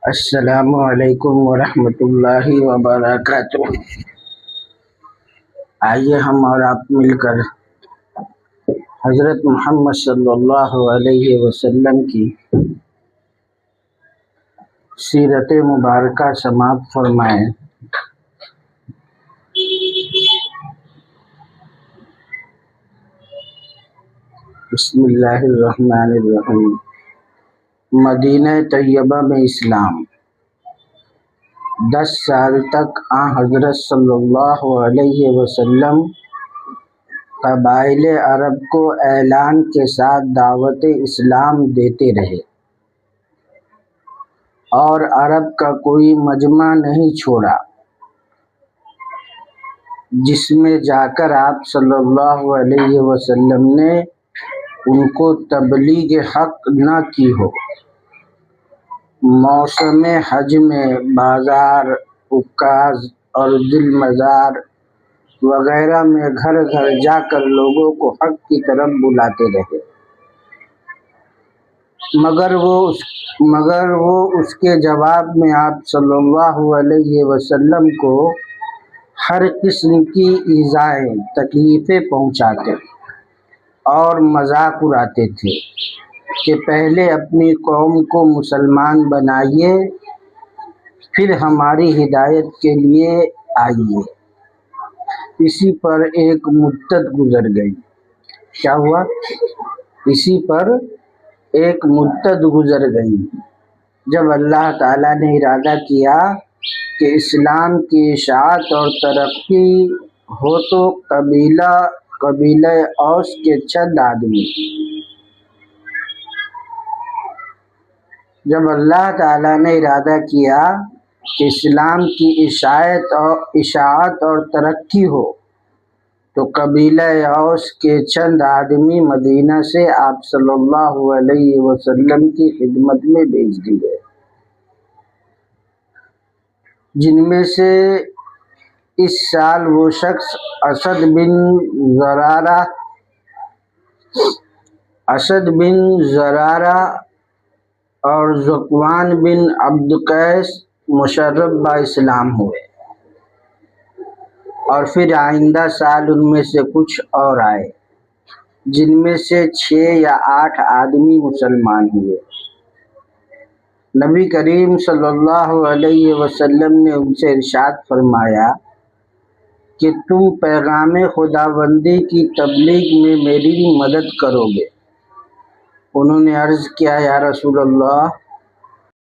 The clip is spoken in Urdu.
السلام علیکم ورحمۃ اللہ وبرکاتہ۔ آئیے ہم اور آپ مل کر حضرت محمد صلی اللہ علیہ وسلم کی سیرت مبارکہ سماعت فرمائیں۔ بسم اللہ الرحمن الرحیم۔ مدینہ طیبہ میں اسلام 10 سال تک حضرت صلی اللہ علیہ وسلم قبائل عرب کو اعلان کے ساتھ دعوت اسلام دیتے رہے اور عرب کا کوئی مجمع نہیں چھوڑا جس میں جا کر آپ صلی اللہ علیہ وسلم نے ان کو تبلیغ حق نہ کی ہو۔ موسم حج میں بازار، عکاظ اور دل مزار وغیرہ میں گھر گھر جا کر لوگوں کو حق کی طرف بلاتے رہے، مگر وہ اس کے جواب میں آپ صلی اللہ علیہ وسلم کو ہر قسم کی ایذائیں، تکلیفیں پہنچاتے اور مذاق اڑاتے تھے کہ پہلے اپنی قوم کو مسلمان بنائیے، پھر ہماری ہدایت کے لیے آئیے۔ اسی پر ایک مدت گزر گئی۔ کیا ہوا؟ اسی پر ایک مدت گزر گئی جب اللہ تعالیٰ نے ارادہ کیا کہ اسلام کی اشاعت اور ترقی ہو تو قبیلہ اوس کے چند آدمی، جب اللہ تعالیٰ نے ارادہ کیا کہ اسلام کی اشاعت اور ترقی ہو تو قبیلہ اوس کے چند آدمی مدینہ سے آپ صلی اللہ علیہ وسلم کی خدمت میں بھیج دیے، جن میں سے اس سال وہ شخص اسد بن زرارہ اور ذکوان بن عبد قیس مشرف با اسلام ہوئے، اور پھر آئندہ سال ان میں سے کچھ اور آئے جن میں سے 6 یا 8 آدمی مسلمان ہوئے۔ نبی کریم صلی اللہ علیہ وسلم نے ان سے ارشاد فرمایا کہ تم پیغام خداوندی کی تبلیغ میں میری مدد کرو گے۔ انہوں نے عرض کیا، یا رسول اللہ،